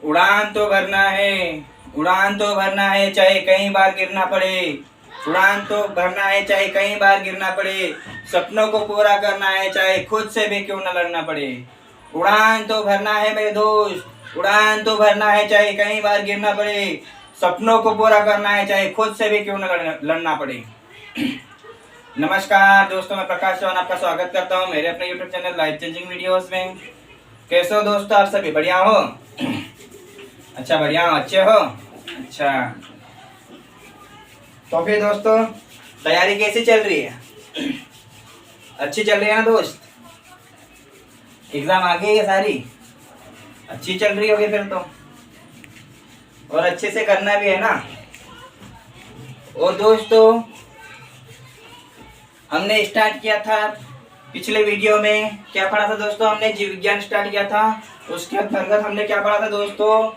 उड़ान तो भरना है, उड़ान तो भरना है चाहे कई बार गिरना पड़े। उड़ान तो भरना है चाहे कई बार गिरना पड़े। सपनों को पूरा करना है चाहे खुद से भी क्यों न लड़ना पड़े। उड़ान तो भरना है मेरे दोस्त, उड़ान तो भरना है चाहे कई बार गिरना पड़े। सपनों को पूरा करना है चाहे खुद से भी क्यों न लड़ना पड़े। नमस्कार दोस्तों, मैं प्रकाश चौहान आपका स्वागत करता हूं मेरे अपने YouTube channel life changing videos में। कैसे हो दोस्तों, आप सभी बढ़िया हो? अच्छा, बढ़िया हो, अच्छे हो? अच्छा, तो फिर दोस्तों तैयारी कैसी चल रही है? अच्छी चल रही है ना दोस्त? एग्जाम आ गई है सारी? अच्छी चल रही होगी फिर तो, और अच्छे से करना भी है ना। और दोस्तों हमने स्टार्ट किया था पिछले वीडियो में, क्या पढ़ा था दोस्तों? हमने जीव विज्ञान स्टार्ट किया था। उसके अंतर्गत हमने क्या पढ़ा था दोस्तों?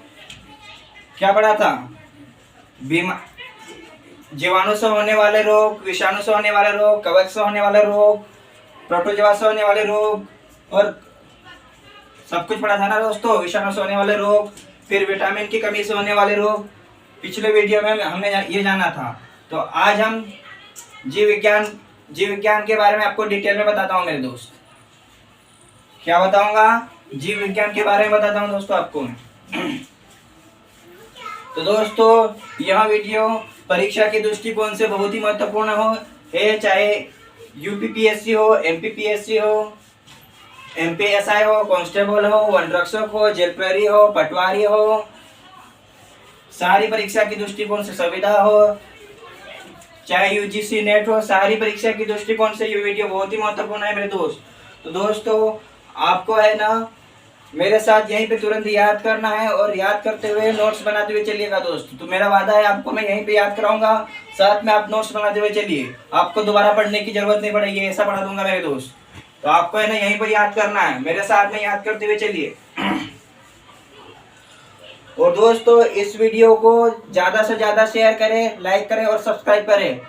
क्या पढ़ा था? जीवाणु से होने वाले रोग, विषाणु से होने वाले रोग, कवक से होने वाले रोग, प्रोटोजोआ से होने वाले रोग, और सब कुछ पढ़ा था ना दोस्तों। विषाणु से होने वाले रोग, फिर विटामिन की कमी से होने वाले रोग पिछले वीडियो में हमने ये जाना था। तो आज हम जीव विज्ञान के बारे में आपको डिटेल में बताता हूँ मेरे दोस्त। क्या बताऊंगा? जीव विज्ञान के बारे में बताता हूँ दोस्तों आपको। तो दोस्तों यह वीडियो परीक्षा के दृष्टिकोण से बहुत ही महत्वपूर्ण है, चाहे यूपीपीएससी हो, एमपीपीएससी हो, एमपीएसआई हो, कांस्टेबल हो, वनरक्षक हो, जेल प्रहरी हो, पटवारी हो, सारी परीक्षा की दृष्टिकोण से सुविधा हो, चाहे यूजीसी नेट हो, सारी परीक्षा की दृष्टिकोण से ये वीडियो बहुत ही महत्वपूर्ण है मेरे दोस्त। तो दोस्तों आपको है ना मेरे साथ यहीं पे तुरंत याद करना है, और याद करते हुए नोट्स बनाते हुए चलिएगा दोस्त। तो मेरा वादा है आपको मैं यहीं पे याद कराऊंगा, साथ में आप नोट्स बनाते हुए चलिए। आपको दोबारा पढ़ने की जरूरत नहीं पड़ेगी, ऐसा पढ़ा दूंगा मेरे दोस्त। तो आपको है ना यहीं पर याद करना है, मेरे साथ में याद करते हुए चलिए। और दोस्तों इस वीडियो को ज्यादा से ज्यादा शेयर करें, लाइक करें और सब्सक्राइब करें,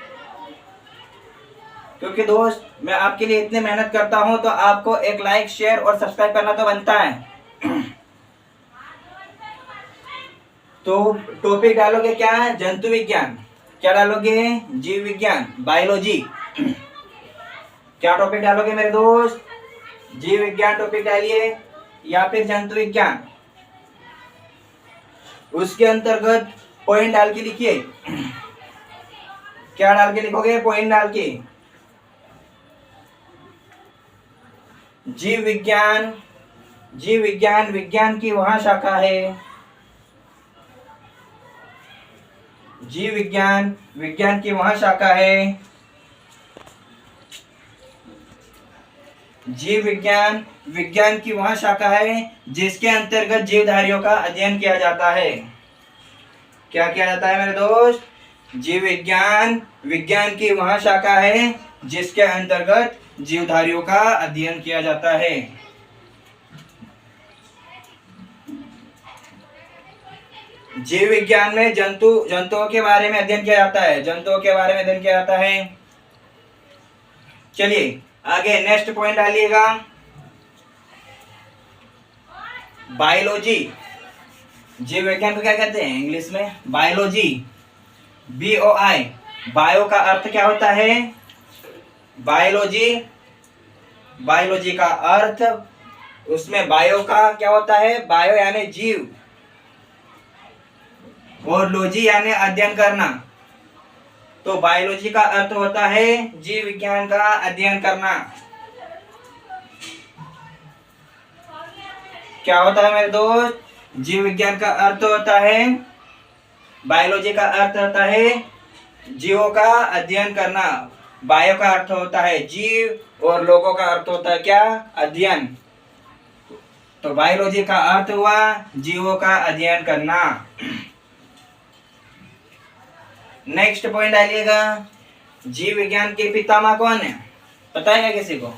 क्योंकि दोस्त मैं आपके लिए इतनी मेहनत करता हूं तो आपको एक लाइक, शेयर और सब्सक्राइब करना तो बनता है। तो टॉपिक डालोगे क्या है? जंतु विज्ञान। क्या डालोगे? जीव विज्ञान, बायोलॉजी। क्या टॉपिक डालोगे मेरे दोस्त? जीव विज्ञान टॉपिक डालिए या फिर जंतु विज्ञान। उसके अंतर्गत पॉइंट डाल के लिखिए। क्या डाल के लिखोगे? पॉइंट डाल के। जीव विज्ञान, जीव विज्ञान विज्ञान की वह शाखा है। जीव विज्ञान विज्ञान की वह शाखा है। जीव विज्ञान विज्ञान की वह शाखा है जिसके अंतर्गत जीवधारियों का अध्ययन किया जाता है। क्या किया जाता है मेरे दोस्त? जीव विज्ञान विज्ञान की वह शाखा है जिसके अंतर्गत जीवधारियों का अध्ययन किया जाता है। जीव विज्ञान में जंतुओं के बारे में अध्ययन किया जाता है। जंतुओं के बारे में अध्ययन किया जाता है। चलिए आगे नेक्स्ट पॉइंट डालिएगा। बायोलॉजी। जीव विज्ञान को क्या कहते हैं इंग्लिश में? बायोलॉजी। BOI। बायो का अर्थ क्या होता है? बायोलॉजी, बायोलॉजी का अर्थ, उसमें बायो का क्या होता है? बायो यानी जीव, और लॉजी यानी अध्ययन करना। तो बायोलॉजी का अर्थ होता है जीव विज्ञान का अध्ययन करना। क्या होता है मेरे दोस्त? जीव विज्ञान का अर्थ होता है, बायोलॉजी का अर्थ होता है जीवों का अध्ययन करना। बायो का अर्थ होता है जीव, और लोगों का अर्थ होता है क्या? अध्ययन। तो बायोलॉजी का अर्थ हुआ जीवों का अध्ययन करना। नेक्स्ट पॉइंट डालिएगा। जीव विज्ञान के पितामह कौन है? पता है क्या किसी को?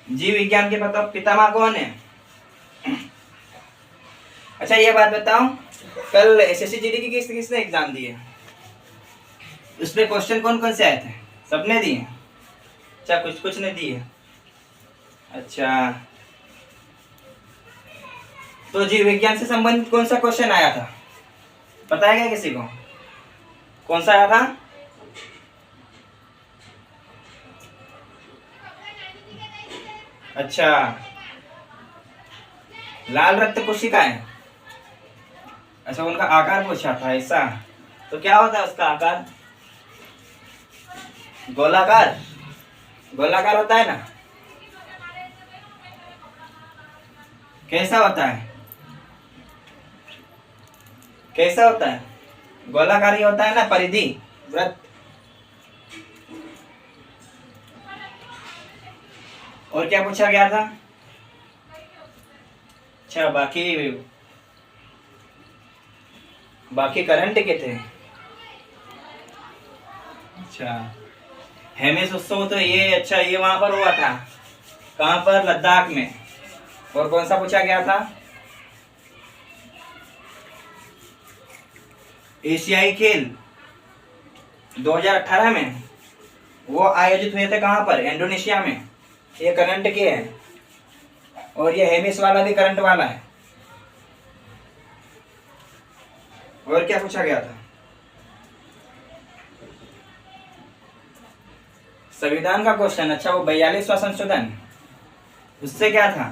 जीव विज्ञान के पितामह कौन है? अच्छा ये बात बताओ, कल एसएससी जीडी की किसने एग्जाम दिए? उसमें क्वेश्चन कौन कौन से आए थे? सबने दिए? अच्छा, कुछ ने दिए। अच्छा तो जीव विज्ञान से संबंधित कौन सा क्वेश्चन आया था, पता है क्या किसी को? कौन सा आया था? अच्छा, लाल रक्त कोशिकाएं। अच्छा, उनका आकार पूछा था ऐसा। तो क्या होता है उसका आकार? गोलाकार। गोलाकार होता है ना? कैसा होता है? कैसा होता है? गोलाकार ही होता है ना, परिधि वृत्त। और क्या पूछा गया था? अच्छा, बाकी करंट के थे। अच्छा, हेमिस उत्सव तो ये, अच्छा ये वहां पर हुआ था, कहां पर? लद्दाख में। और कौन सा पूछा गया था? एशियाई खेल 2018 में वो आयोजित हुए थे, कहां पर? इंडोनेशिया में। ये करंट के है, और ये हेमिस वाला भी करंट वाला है। और क्या पूछा गया था? संविधान का क्वेश्चन। अच्छा, वो 42वां संशोधन, उससे क्या था?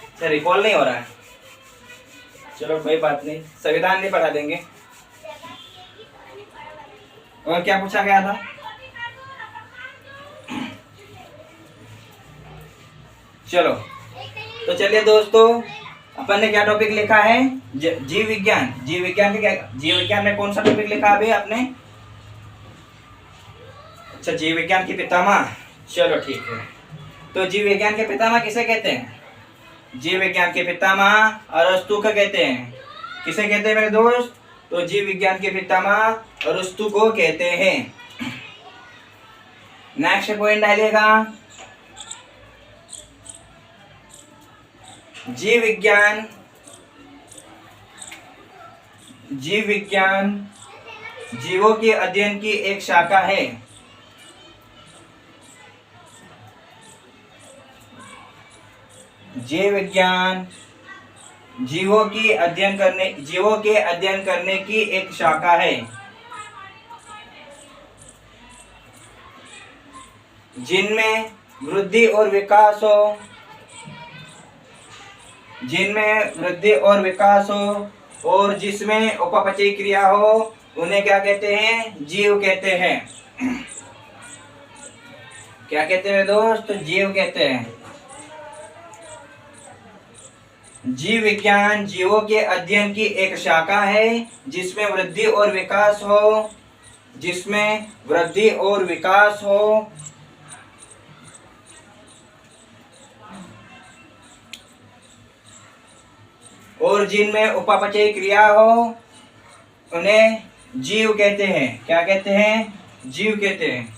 अच्छा, रिकॉल नहीं हो रहा है, चलो कोई बात नहीं, संविधान नहीं पढ़ा देंगे। और क्या पूछा गया था? चलो, तो चलिए दोस्तों, अपन ने क्या टॉपिक लिखा है? जीव विज्ञान। जीव विज्ञान के क्या, जीव विज्ञान में कौन सा टॉपिक लिखा अभी आपने? अच्छा, जीव विज्ञान के पितामह। चलो ठीक है। तो जीव विज्ञान के पितामह किसे कहते हैं? जीव विज्ञान के पितामह अरस्तु को कहते हैं। किसे कहते हैं मेरे दोस्त? तो जीव विज्ञान के पितामह अरस्तु को कहते हैं। नेक्स्ट पॉइंट डालिएगा। जीव विज्ञान जीवों के अध्ययन की एक शाखा है। जीव विज्ञान जीवों के अध्ययन करने की एक शाखा है, जिनमें वृद्धि और विकास हो और जिसमें उपपचयी क्रिया हो, उन्हें क्या कहते हैं? जीव कहते हैं। क्या कहते हैं दोस्त? जीव कहते हैं। जीव विज्ञान जीवों के अध्ययन की एक शाखा है, जिसमें वृद्धि और विकास हो और जिनमें उपापचयी क्रिया हो, उन्हें जीव कहते हैं। क्या कहते हैं? जीव कहते हैं।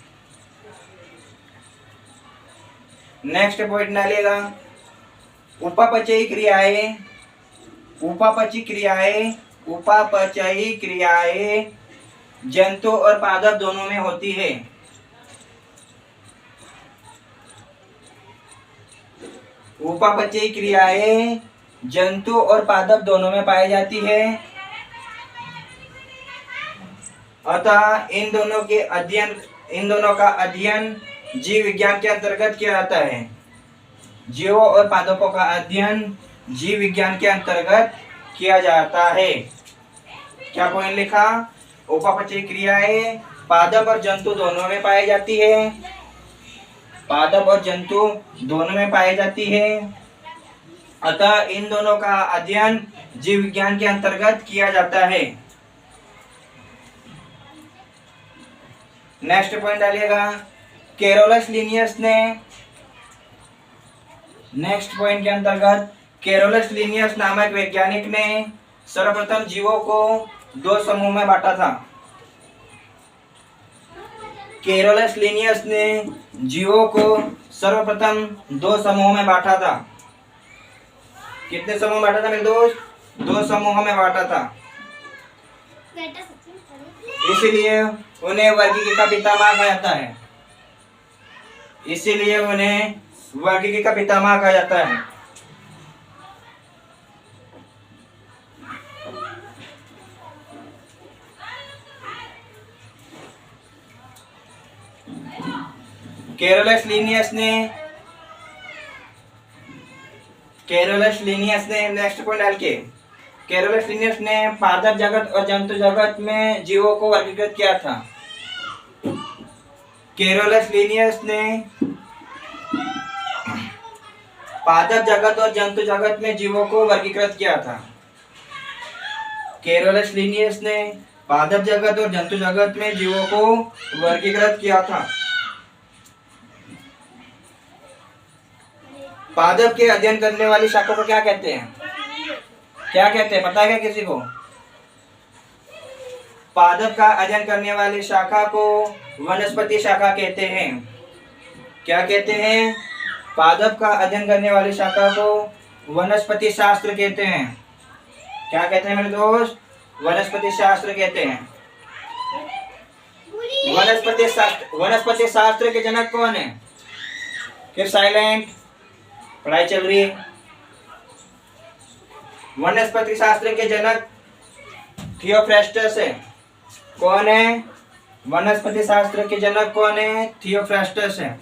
नेक्स्ट पॉइंट डालिएगा। उपापचयी क्रियाएं जंतु और पादप दोनों में होती है। उपापचयी क्रियाएं जंतु और पादप दोनों में पाई जाती है, अतः इन दोनों का अध्ययन जीव विज्ञान के अंतर्गत किया जाता है। जीवों और पादपों का अध्ययन जीव विज्ञान के अंतर्गत किया जाता है। क्या पॉइंट लिखा? उपापचयी क्रियाएं पादप और जंतु दोनों में पाई जाती है, अतः इन दोनों का अध्ययन जीव विज्ञान के अंतर्गत किया जाता है। नेक्स्ट पॉइंट डालिएगा। कैरोलस लिनियस ने नेक्स्ट पॉइंट के अंतर्गत कैरोलस लिनियस नामक वैज्ञानिक ने सर्वप्रथम जीवों को दो समूह में बांटा था। कैरोलस लिनियस ने जीवों को सर्वप्रथम दो समूह में बांटा था। कितने समूह में बांटा था मेरे दोस्त? दो समूहों में बांटा था। इसलिए उन्हें वर्गीकी का पितामह कहा जाता है। कैरोलस लीनियस ने नेक्स्ट पॉइंट डाल के, कैरोलस लीनियस ने पादप जगत और जंतु जगत में जीवों को वर्गीकृत किया था। कैरोलस लीनियस ने पादप जगत और जंतु जगत में जीवों को वर्गीकृत किया था। कैरोलस लीनियस ने पादप जगत और जंतु जगत में जीवों को वर्गीकृत किया था। पादप के अध्ययन करने वाली शाखा को क्या कहते हैं? क्या कहते हैं, पता है क्या किसी को? पादप का अध्ययन करने वाली शाखा को वनस्पति शाखा कहते हैं। क्या कहते हैं? पादप का अध्ययन करने वाली शाखा को वनस्पति शास्त्र कहते हैं। क्या कहते हैं मेरे दोस्त? वनस्पति शास्त्र कहते हैं। वनस्पति शास्त्र के जनक कौन है? फिर साइलेंट, पढ़ाई चल रही है। वनस्पति शास्त्र के जनक थियोफ्रास्टस है। कौन है? वनस्पति शास्त्र के जनक कौन है? थियोफ्रास्टस है।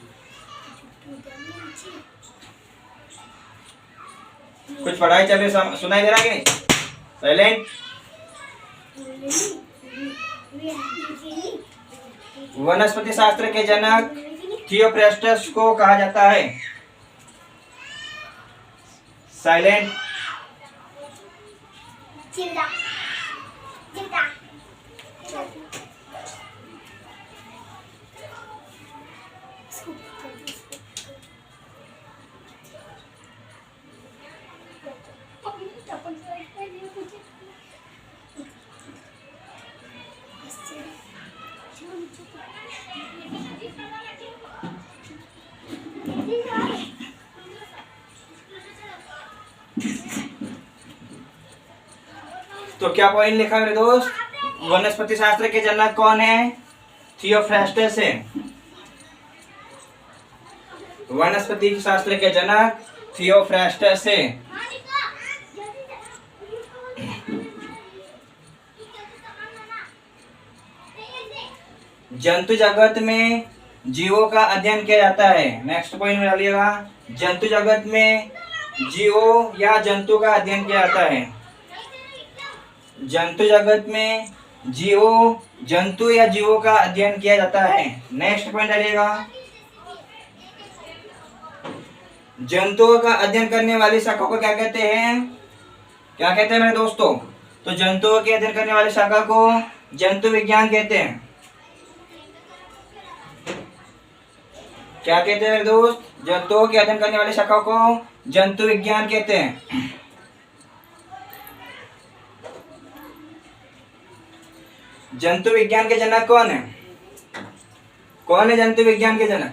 कुछ पढ़ाई चल रही, सुनाई दे रहा है कि नहीं? साइलेंट। वनस्पति शास्त्र के जनक थियोफ्रास्टस को कहा जाता है। साइलेंट। तो क्या पॉइंट लिखा मेरे दोस्त? वनस्पति शास्त्र के जनक कौन है? थियोफ्रास्टस है। वनस्पति शास्त्र के जनक थियोफ्रास्टस है। जंतु जगत में जीवों का अध्ययन किया जाता है। नेक्स्ट पॉइंट में डालिएगा, जंतु जगत में जीवों या जंतु का अध्ययन किया जाता है। जंतु जगत में जंतु या जीवों का अध्ययन किया जाता है। नेक्स्ट पॉइंट डालिएगा, जंतुओं का अध्ययन करने वाली शाखा को क्या कहते हैं? क्या कहते हैं मेरे दोस्तों? तो जंतुओं के अध्ययन करने वाली शाखा को जंतु विज्ञान कहते हैं। क्या कहते हैं मेरे दोस्त? जंतुओं के अध्ययन करने वाली शाखा को जंतु विज्ञान कहते हैं। जंतु विज्ञान के जनक कौन है? कौन है जंतु विज्ञान के जनक?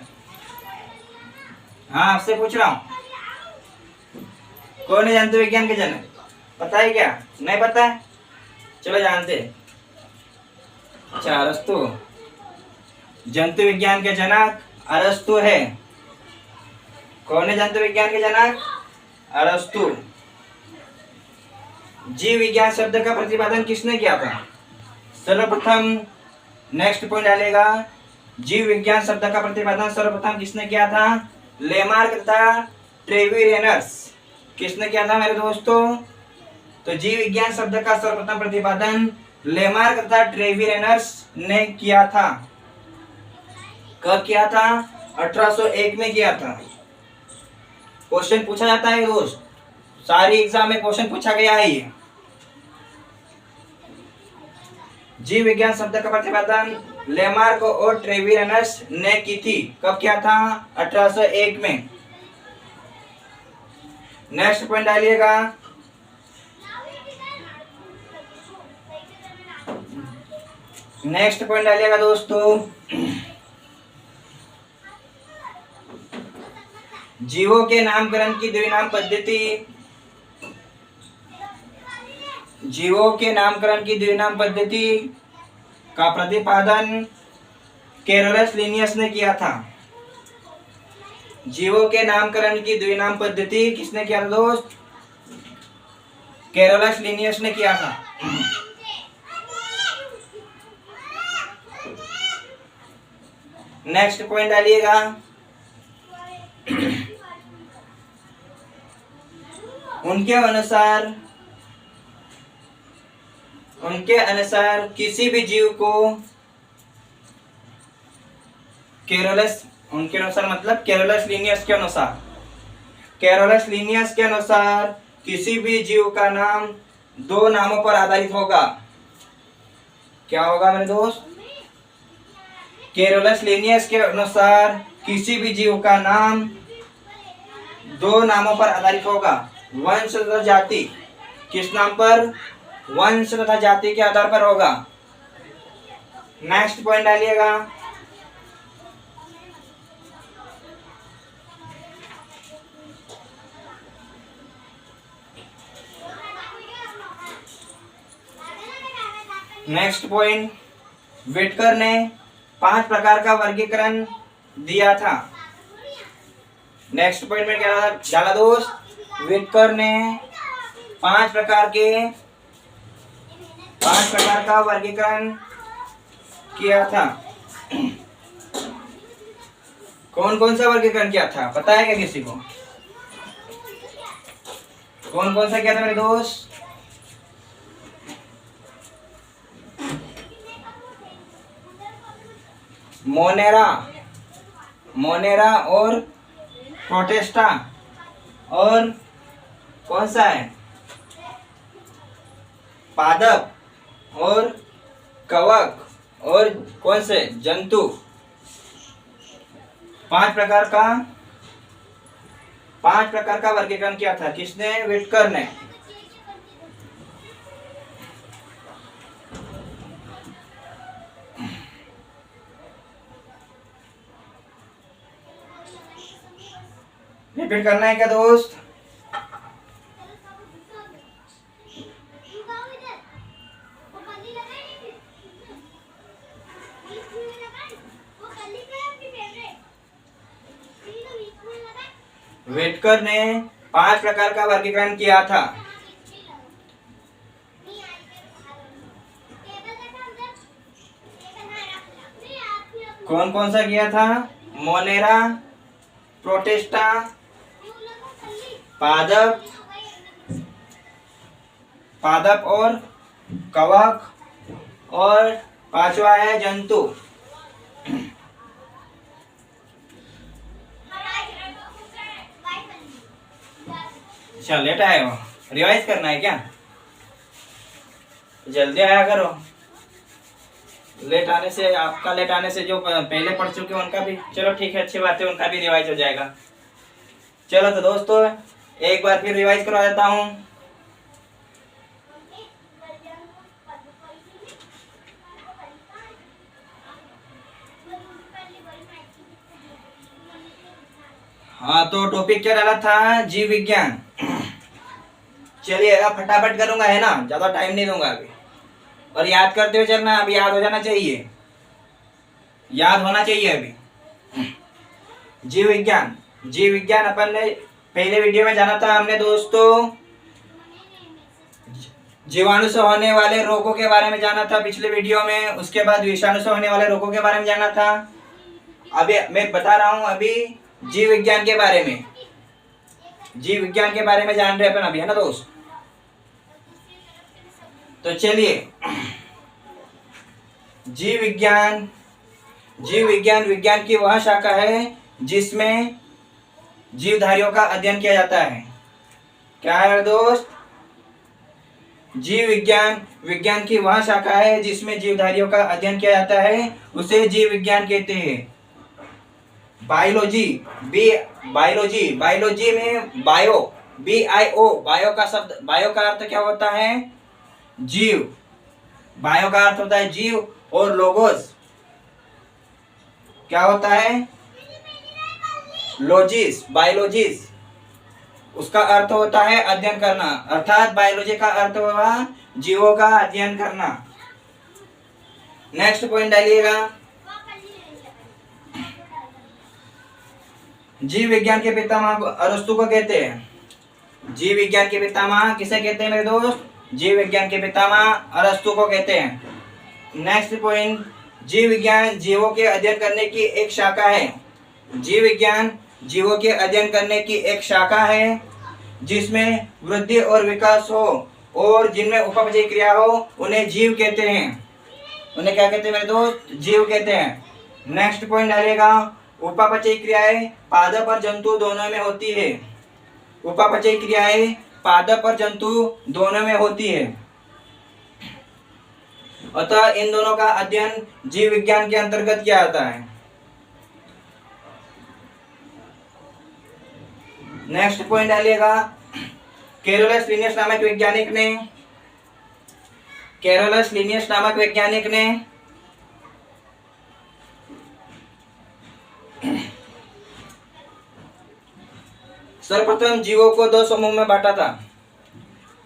हाँ, आपसे पूछ रहा हूं, कौन है जंतु विज्ञान के जनक? पता है क्या? नहीं पता है? चलो जानते। अच्छा, अरस्तु। जंतु विज्ञान के जनक अरस्तु है। कौन है जंतु विज्ञान के जनक? अरस्तु। जीव विज्ञान शब्द का प्रतिपादन किसने किया था? सर्वप्रथम, नेक्स्ट पॉइंट डालेगा, जीव विज्ञान शब्द का प्रतिपादन सर्वप्रथम किसने किया था? लेमार्क तथा ट्रेविरेनस। किसने किया था मेरे दोस्तों? तो जीव विज्ञान शब्द का सर्वप्रथम प्रतिपादन लेमार्क तथा ट्रेविरेनस ने किया था। कब किया था? 1801 में किया था। क्वेश्चन पूछा जाता है दोस्त, सारी एग्जाम में क्वेश्चन पूछा गया है ये। जीव विज्ञान शब्द का प्रतिपादन लेमार्क और ट्रेविरेनस ने की थी। कब किया था? 1801 में। नेक्स्ट पॉइंट डालिएगा, नेक्स्ट पॉइंट डालिएगा दोस्तों, जीवों के नामकरण की द्विनाम पद्धति। जीवों के नामकरण की द्विनाम पद्धति का प्रतिपादन कैरोलस लीनियस ने किया था। जीवों के नामकरण की द्विनाम पद्धति किसने किया था दोस्त? कैरोलस लीनियस ने किया था। नेक्स्ट पॉइंट डालिएगा, उनके अनुसार किसी भी जीव को कैरोलस, उनके अनुसार मतलब कैरोलस लिनियस के अनुसार किसी भी जीव का नाम दो नामों पर आधारित होगा। क्या होगा मेरे दोस्त? कैरोलस लिनियस के अनुसार किसी भी जीव का नाम दो नामों पर आधारित होगा, वंश तथा जाति। किस नाम पर? वंश तथा जाति के आधार पर होगा। नेक्स्ट पॉइंट डालिएगा। नेक्स्ट पॉइंट, विटकर ने 5 प्रकार का वर्गीकरण दिया था। नेक्स्ट पॉइंट में क्या डाला दोस्त? विटकर ने 5 प्रकार का वर्गीकरण किया था। कौन कौन सा वर्गीकरण किया था पता है क्या किसी को? कौन कौन सा किया था मेरे दोस्त? मोनेरा और प्रोटेस्टा, और कौन सा है? पादप और कवक, और कौन से? जंतु। 5 प्रकार का वर्गीकरण किया था। किसने? विटकर ने। रिपीट करना है क्या दोस्त? विटकर ने 5 प्रकार का वर्गीकरण किया था। कौन कौन सा किया था? मोनेरा, प्रोटेस्टा, पादप और कवक, और 5वां है जंतु। अच्छा लेट आए हो, रिवाइज करना है क्या? जल्दी आया करो। लेट आने से जो पहले पढ़ चुके हैं उनका भी, चलो ठीक है, अच्छी बात है, उनका भी रिवाइज हो जाएगा। चलो तो दोस्तों एक बार फिर रिवाइज करवा देता हूँ। हाँ तो टॉपिक क्या डाला था? जीव विज्ञान। चलिए अब फटाफट करूंगा, है ना, ज्यादा टाइम नहीं दूंगा अभी। और याद करते हुए चलना, अभी याद हो जाना चाहिए, याद होना चाहिए अभी। जीव विज्ञान अपन ने पहले वीडियो में जाना था हमने दोस्तों, जीवाणु से होने वाले रोगों के बारे में जाना था पिछले वीडियो में। उसके बाद विषाणु से होने वाले रोगों के बारे में जाना था। अभी मैं बता रहा हूं अभी जीव विज्ञान के बारे में। जीव विज्ञान के बारे में जान रहे अपन अभी, है ना दोस्त? तो चलिए, जीव विज्ञान की वह शाखा है जिसमें जीवधारियों का अध्ययन किया जाता है। क्या है दोस्त? जीव विज्ञान की वह शाखा है जिसमें जीवधारियों का अध्ययन किया जाता है, उसे जीव विज्ञान कहते हैं। बायोलॉजी में बायो का शब्द, बायो का अर्थ क्या होता है? जीव। बायो का अर्थ होता है जीव, और लोगोस क्या होता है? बायोलॉजिस, उसका अर्थ होता है अध्ययन करना, अर्थात बायोलॉजी का अर्थ हुआ जीवों का अध्ययन करना। नेक्स्ट पॉइंट डालिएगा। जीव विज्ञान के पितामह अरस्तु को कहते हैं। जीव विज्ञान के पितामह किसे कहते हैं मेरे दोस्त? जीव विज्ञान के पितामह अरस्तु को कहते हैं। नेक्स्ट पॉइंट, जीव विज्ञान जीवों के अध्ययन करने की एक शाखा है। जीव विज्ञान जीवों के अध्ययन करने की एक शाखा है जिसमें वृद्धि और विकास हो और जिनमें उपापचयी क्रिया हो, उन्हें जीव कहते हैं। उन्हें क्या कहते हैं मेरे दोस्त? जीव कहते हैं। नेक्स्ट पॉइंट डालेगा, उपापचयी क्रियाएं पादप और जंतु दोनों में होती है। उपापचयी क्रियाएं पादप और जंतु दोनों में होती है, अतः इन दोनों का अध्ययन जीव विज्ञान के अंतर्गत किया जाता है। नेक्स्ट पॉइंट डालिएगा, कैरोलस लिनियस नामक वैज्ञानिक ने सर्वप्रथम जीवों को दो समूह में बांटा था।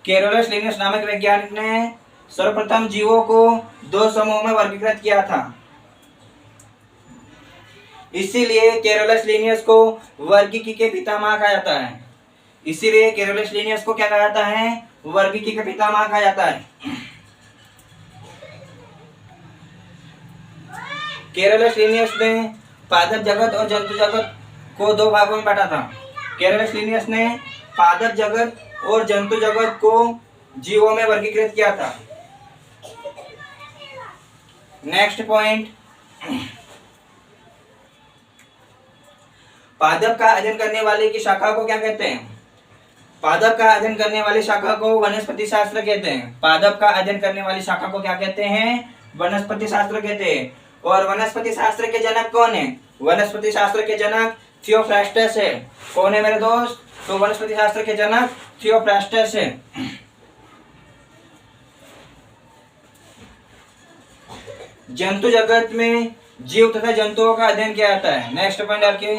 कैरोलस लिनियस नामक वैज्ञानिक ने सर्वप्रथम जीवों को दो समूह में वर्गीकृत किया था। इसीलिए कैरोलस लिनियस को वर्गीकी के पितामह कहा जाता है। इसीलिए कैरोलस लिनियस को क्या कहा जाता है? वर्गीकी के पितामह कहा जाता है। कैरोलस लिनियस ने पादप जगत और जंतु जगत को दो भागों में बांटा था। कैरोलस लिनियस ने पादप जगत और जंतु जगत को जीवों में वर्गीकृत किया था। नेक्स्ट पॉइंट, पादप का अध्ययन करने वाले की शाखा को क्या कहते हैं? पादप का अध्ययन करने वाली शाखा को वनस्पति शास्त्र कहते हैं। पादप का अध्ययन करने वाली शाखा को क्या कहते हैं? वनस्पति शास्त्र कहते हैं। और वनस्पति शास्त्र के जनक कौन है? वनस्पति शास्त्र के जनक थियोफ्रास्टस है। कौन है मेरे दोस्त? तो वनस्पति शास्त्र के जनक थियोफ्रास्टस है। जंतु जगत में जीव तथा जंतुओं का अध्ययन किया जाता है। नेक्स्ट पॉइंट आपके,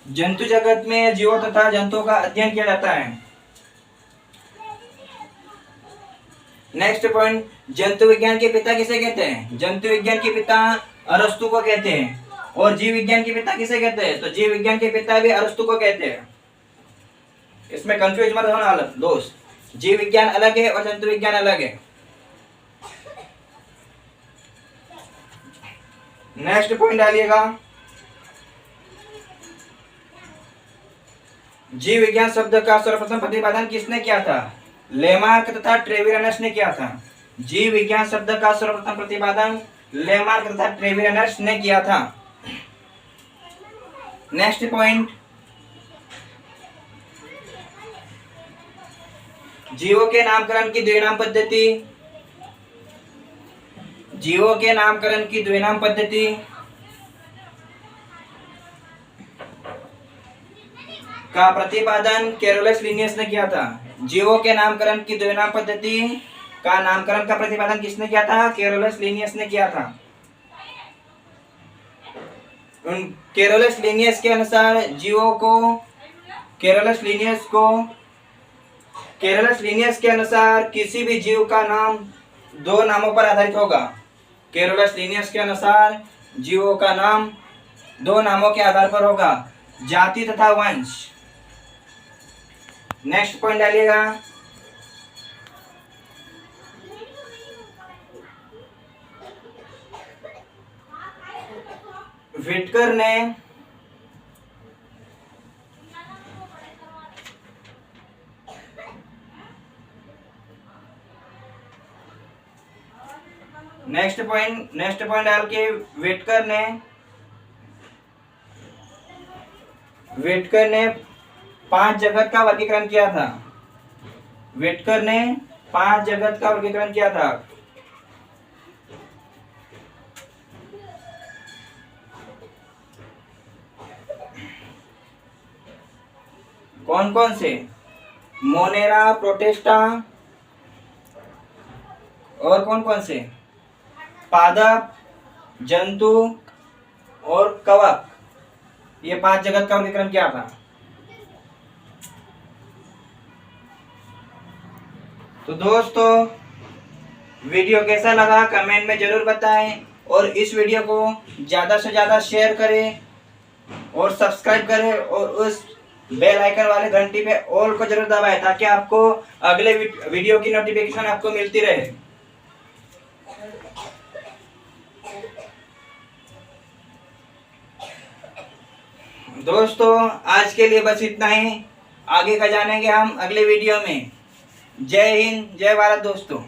जंतु जगत में जीवों तथा जंतुओं का अध्ययन किया जाता है। नेक्स्ट पॉइंट, जंतु विज्ञान के पिता किसे कहते हैं? जंतु विज्ञान के पिता अरस्तु को कहते हैं। और जीव विज्ञान के पिता किसे कहते हैं? तो जीव विज्ञान के पिता भी अरस्तु को कहते हैं। इसमें कंफ्यूज मत होना दोस्त, जीव विज्ञान अलग है और जंतु विज्ञान अलग है। नेक्स्ट पॉइंट डालिएगा, जीव विज्ञान शब्द का सर्वप्रथम प्रतिपादन किसने किया था? लेमार्क तथा ट्रेविरनस ने किया था। जीव विज्ञान शब्द का सर्वप्रथम प्रतिपादन लेमार्क तथा ट्रेविरनस ने किया था। नेक्स्ट पॉइंट, जीवों के नामकरण की द्विनाम पद्धति। जीवों के नामकरण की द्विनाम पद्धति का प्रतिपादन कैरोलस लिनियस ने किया था। जीवों के नामकरण की द्विनाम पद्धति का नामकरण का प्रतिपादन किसने किया था? कैरोलस लिनियस ने किया था। कैरोलस लिनियस के अनुसार जीवों को कैरोलस लिनियस के अनुसार किसी भी जीव का नाम दो नामों पर आधारित होगा। कैरोलस लिनियस के अनुसार जीवों का नाम दो नामों के आधार पर होगा, जाति तथा वंश। नेक्स्ट पॉइंट डालिएगा, व्हिटकर ने नेक्स्ट पॉइंट डाल के व्हिटकर ने 5 जगत का वर्गीकरण किया था। व्हिटकर ने 5 जगत का वर्गीकरण किया था। कौन कौन से? मोनेरा, प्रोटिस्टा और कौन कौन से? पादप, जंतु और कवक। ये 5 जगत का वर्गीकरण किया था। तो दोस्तों, वीडियो कैसा लगा कमेंट में जरूर बताएं और इस वीडियो को ज़्यादा से ज़्यादा शेयर करें और सब्सक्राइब करें और उस बेल आइकन वाले घंटी पे ऑल को जरूर दबाएं ताकि आपको अगले वीडियो की नोटिफिकेशन आपको मिलती रहे। दोस्तों आज के लिए बस इतना ही, आगे का जानेंगे हम अगले वीडियो में। जय हिंद, जय भारत दोस्तों।